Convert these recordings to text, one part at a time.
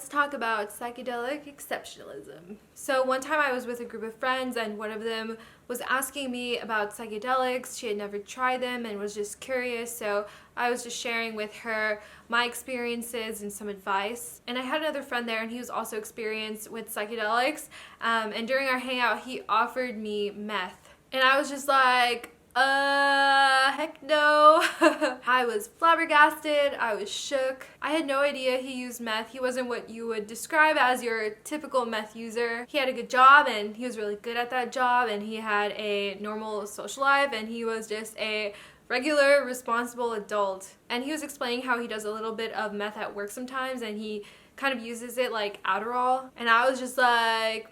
let's talk about psychedelic exceptionalism. So one time I was with a group of friends and one of them was asking me about psychedelics. She had never tried them and was just curious, so I was just sharing with her my experiences and some advice. And I had another friend there and he was also experienced with psychedelics, and during our hangout he offered me meth. And I was just like, heck no. I was flabbergasted, I was shook. I had no idea he used meth. He wasn't what you would describe as your typical meth user. He had a good job and he was really good at that job, and he had a normal social life, and he was just a regular, responsible adult. And he was explaining how he does a little bit of meth at work sometimes, and he kind of uses it like Adderall. And I was just like,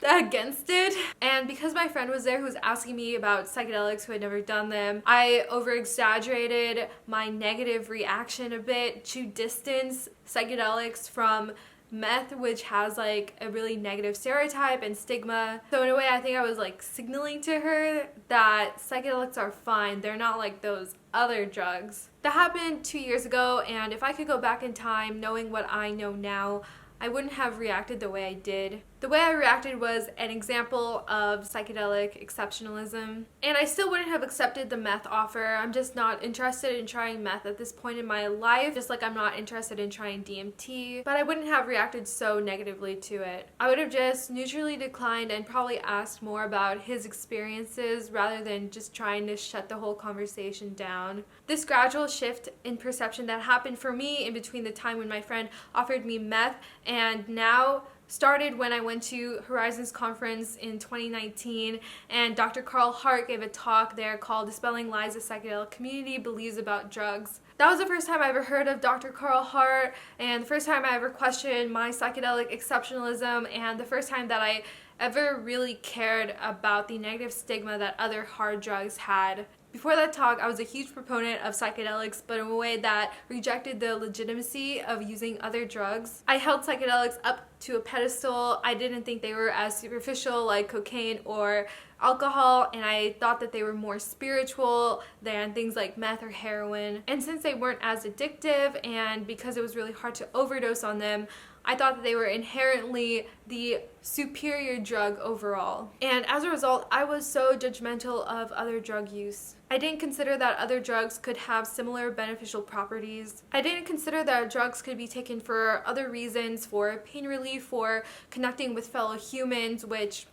against it. And because my friend was there who was asking me about psychedelics, who had never done them, I over exaggerated my negative reaction a bit to distance psychedelics from meth, which has like a really negative stereotype and stigma. So in a way I think I was like signaling to her that psychedelics are fine, they're not like those other drugs. That happened 2 years ago, and if I could go back in time knowing what I know now, I wouldn't have reacted the way I did. The way I reacted was an example of psychedelic exceptionalism, and I still wouldn't have accepted the meth offer. I'm just not interested in trying meth at this point in my life, just like I'm not interested in trying DMT, but I wouldn't have reacted so negatively to it. I would have just neutrally declined and probably asked more about his experiences rather than just trying to shut the whole conversation down. This gradual shift in perception that happened for me in between the time when my friend offered me meth and now started when I went to Horizons conference in 2019, and Dr. Hart gave a talk there called Dispelling Lies the Psychedelic Community Believes About Drugs. That was the first time I ever heard of Dr. Hart, and the first time I ever questioned my psychedelic exceptionalism, and the first time that I ever really cared about the negative stigma that other hard drugs had. Before that talk, I was a huge proponent of psychedelics, but in a way that rejected the legitimacy of using other drugs. I held psychedelics up to a pedestal. I didn't think they were as superficial like cocaine or alcohol, and I thought that they were more spiritual than things like meth or heroin. And since they weren't as addictive, and because it was really hard to overdose on them, I thought that they were inherently the superior drug overall. And as a result, I was so judgmental of other drug use. I didn't consider that other drugs could have similar beneficial properties. I didn't consider that drugs could be taken for other reasons, for pain relief, for connecting with fellow humans, which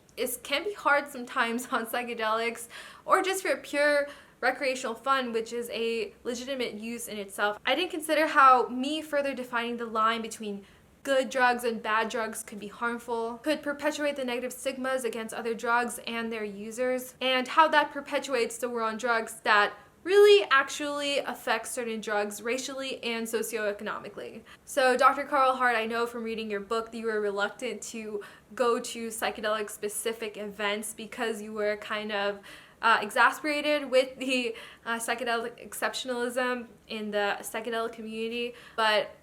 can be hard sometimes on psychedelics, or just for pure recreational fun, which is a legitimate use in itself. I didn't consider how me further defining the line between good drugs and bad drugs could be harmful, could perpetuate the negative stigmas against other drugs and their users, and how that perpetuates the war on drugs that really actually affects certain drugs racially and socioeconomically. So Dr. Hart, I know from reading your book that you were reluctant to go to psychedelic specific events because you were kind of exasperated with the psychedelic exceptionalism in the psychedelic community, but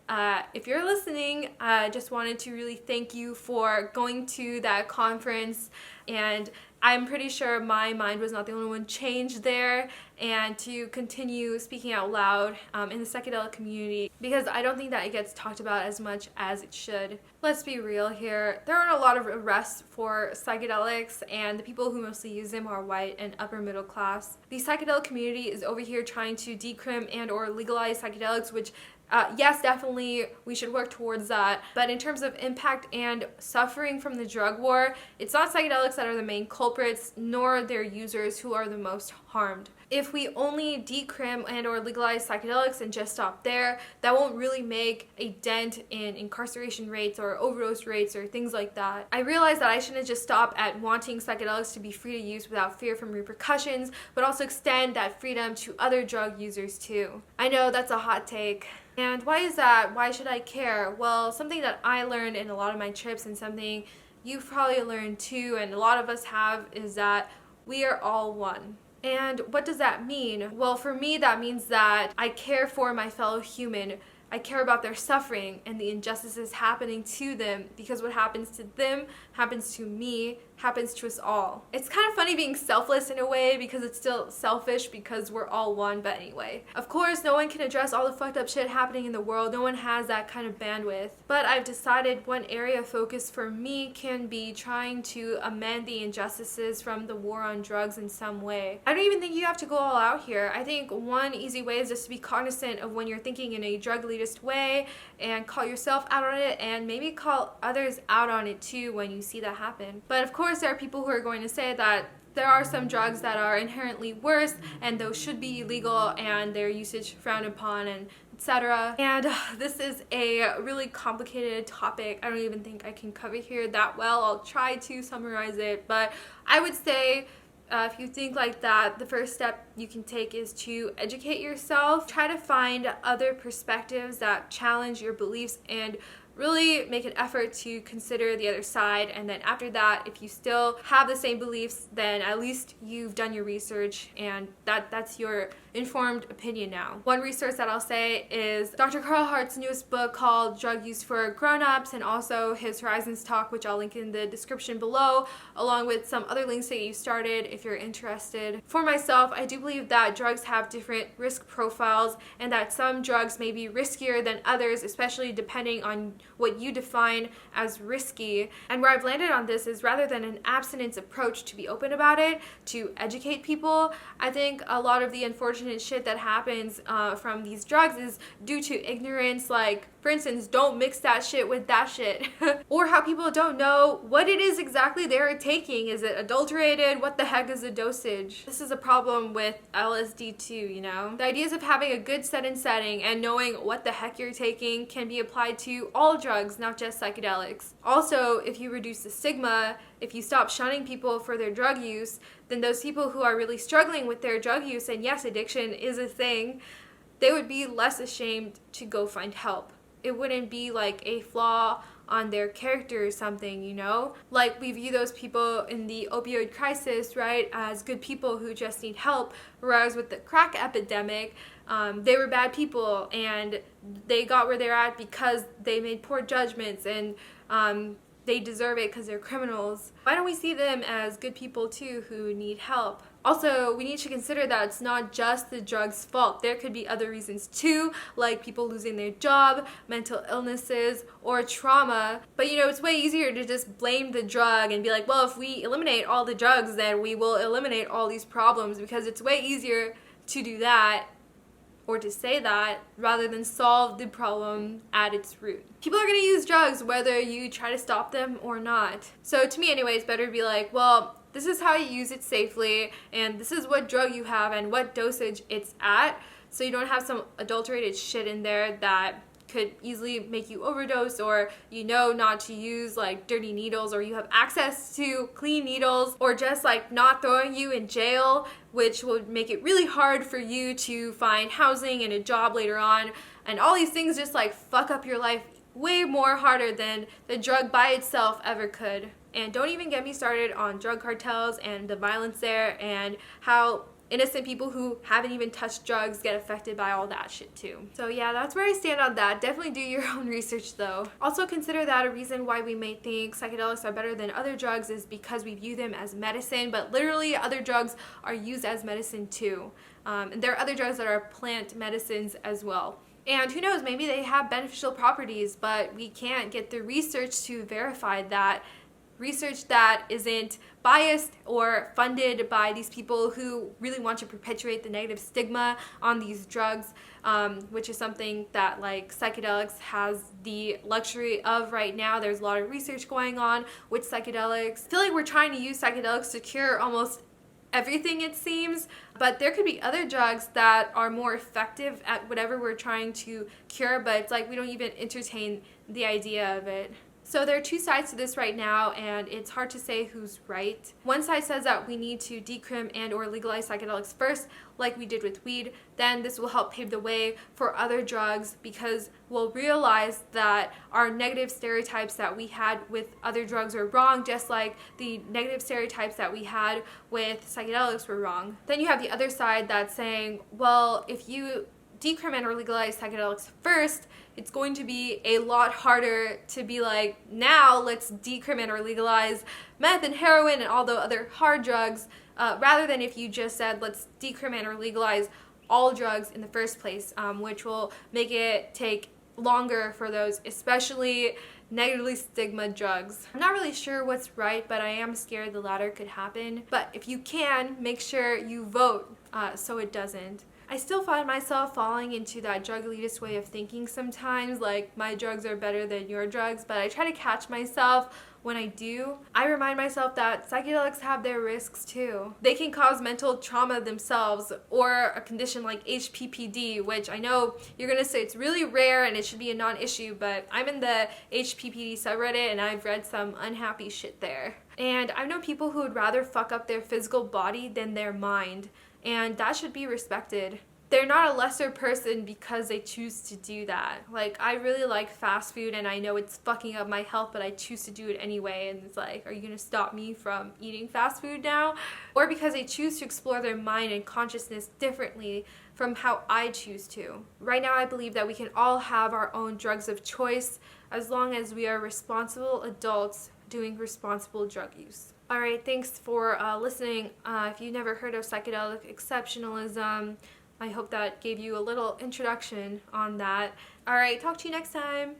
if you're listening, I just wanted to really thank you for going to that conference, and I'm pretty sure my mind was not the only one changed there, and to continue speaking out loud in the psychedelic community, because I don't think that it gets talked about as much as it should. Let's be real here. There are a lot of arrests for psychedelics, and the people who mostly use them are white and upper middle class. The psychedelic community is over here trying to decrim and or legalize psychedelics, which yes, definitely we should work towards that, but in terms of impact and suffering from the drug war, it's not psychedelics that are the main culprits, nor their users who are the most harmed. If we only decrim and or legalize psychedelics and just stop there, that won't really make a dent in incarceration rates or overdose rates or things like that. I realize that I shouldn't just stop at wanting psychedelics to be free to use without fear from repercussions, but also extend that freedom to other drug users too. I know that's a hot take. And why is that? Why should I care? Well, something that I learned in a lot of my trips, and something you've probably learned too, and a lot of us have, is that we are all one. And what does that mean? Well, for me, that means that I care for my fellow human. I care about their suffering and the injustices happening to them, because what happens to them happens to me, happens to us all. It's kind of funny being selfless in a way, because it's still selfish because we're all one, but anyway. Of course, no one can address all the fucked up shit happening in the world. No one has that kind of bandwidth. But I've decided one area of focus for me can be trying to amend the injustices from the war on drugs in some way. I don't even think you have to go all out here. I think one easy way is just to be cognizant of when you're thinking in a drug elitist way, and call yourself out on it, and maybe call others out on it too when you see that happen. But of course, there are people who are going to say that there are some drugs that are inherently worse, and those should be illegal, and their usage frowned upon, and etc. And this is a really complicated topic. I don't even think I can cover here that well. I'll try to summarize it, but I would say if you think like that, the first step you can take is to educate yourself. Try to find other perspectives that challenge your beliefs, and really make an effort to consider the other side. And then after that, if you still have the same beliefs, then at least you've done your research, and that's your informed opinion now. One resource that I'll say is Dr. Carl Hart's newest book called Drug Use for Grown-Ups, and also his Horizons talk, which I'll link in the description below, along with some other links that you started if you're interested. For myself, I do believe that drugs have different risk profiles, and that some drugs may be riskier than others, especially depending on what you define as risky. And where I've landed on this is, rather than an abstinence approach to be open about it, to educate people, I think a lot of the unfortunate shit that happens from these drugs is due to ignorance. Like, for instance, don't mix that shit with that shit. Or how people don't know what it is exactly they're taking. Is it adulterated? What the heck is the dosage? This is a problem with LSD too, you know? The ideas of having a good set and setting and knowing what the heck you're taking can be applied to all drugs, not just psychedelics. Also, if you reduce the stigma, if you stop shunning people for their drug use, then those people who are really struggling with their drug use, and yes, addiction is a thing, they would be less ashamed to go find help. It wouldn't be like a flaw on their character or something, you know? Like, we view those people in the opioid crisis, right, as good people who just need help, whereas with the crack epidemic, they were bad people, and they got where they're at because they made poor judgments, and they deserve it because they're criminals. Why don't we see them as good people too who need help? Also, we need to consider that it's not just the drug's fault. There could be other reasons too, like people losing their job, mental illnesses, or trauma. But you know, it's way easier to just blame the drug and be like, well, if we eliminate all the drugs, then we will eliminate all these problems, because it's way easier to do that, or to say that, rather than solve the problem at its root. People are going to use drugs whether you try to stop them or not. So to me anyway, it's better to be like, well, this is how you use it safely, and this is what drug you have and what dosage it's at, so you don't have some adulterated shit in there that could easily make you overdose, or you know not to use like dirty needles, or you have access to clean needles, or just like not throwing you in jail, which would make it really hard for you to find housing and a job later on. And all these things just like fuck up your life way more harder than the drug by itself ever could. And don't even get me started on drug cartels and the violence there, and how innocent people who haven't even touched drugs get affected by all that shit too. So yeah, that's where I stand on that. Definitely do your own research though. Also consider that a reason why we may think psychedelics are better than other drugs is because we view them as medicine, but literally other drugs are used as medicine too. And there are other drugs that are plant medicines as well. And who knows, maybe they have beneficial properties, but we can't get the research to verify that. Research that isn't biased or funded by these people who really want to perpetuate the negative stigma on these drugs, which is something that like psychedelics has the luxury of right now. There's a lot of research going on with psychedelics. I feel like we're trying to use psychedelics to cure almost everything, it seems, but there could be other drugs that are more effective at whatever we're trying to cure, but it's like we don't even entertain the idea of it. So there are two sides to this right now, and it's hard to say who's right. One side says that we need to decrim and or legalize psychedelics first, like we did with weed. Then this will help pave the way for other drugs, because we'll realize that our negative stereotypes that we had with other drugs are wrong, just like the negative stereotypes that we had with psychedelics were wrong. Then you have the other side that's saying, well, if you decrim or legalize psychedelics first, it's going to be a lot harder to be like, now let's decrim or legalize meth and heroin and all the other hard drugs, rather than if you just said let's decrim or legalize all drugs in the first place, which will make it take longer for those, especially negatively stigma drugs. I'm not really sure what's right, but I am scared the latter could happen. But if you can, make sure you vote so it doesn't. I still find myself falling into that drug elitist way of thinking sometimes, like my drugs are better than your drugs, but I try to catch myself when I do. I remind myself that psychedelics have their risks too. They can cause mental trauma themselves, or a condition like HPPD, which I know you're gonna say it's really rare and it should be a non-issue, but I'm in the HPPD subreddit and I've read some unhappy shit there. And I've known people who would rather fuck up their physical body than their mind, and that should be respected. They're not a lesser person because they choose to do that. Like, I really like fast food and I know it's fucking up my health, but I choose to do it anyway, and it's like, are you gonna stop me from eating fast food now? Or because they choose to explore their mind and consciousness differently from how I choose to. Right now, I believe that we can all have our own drugs of choice as long as we are responsible adults doing responsible drug use. Alright, thanks for listening. If you've never heard of psychedelic exceptionalism, I hope that gave you a little introduction on that. Alright, talk to you next time.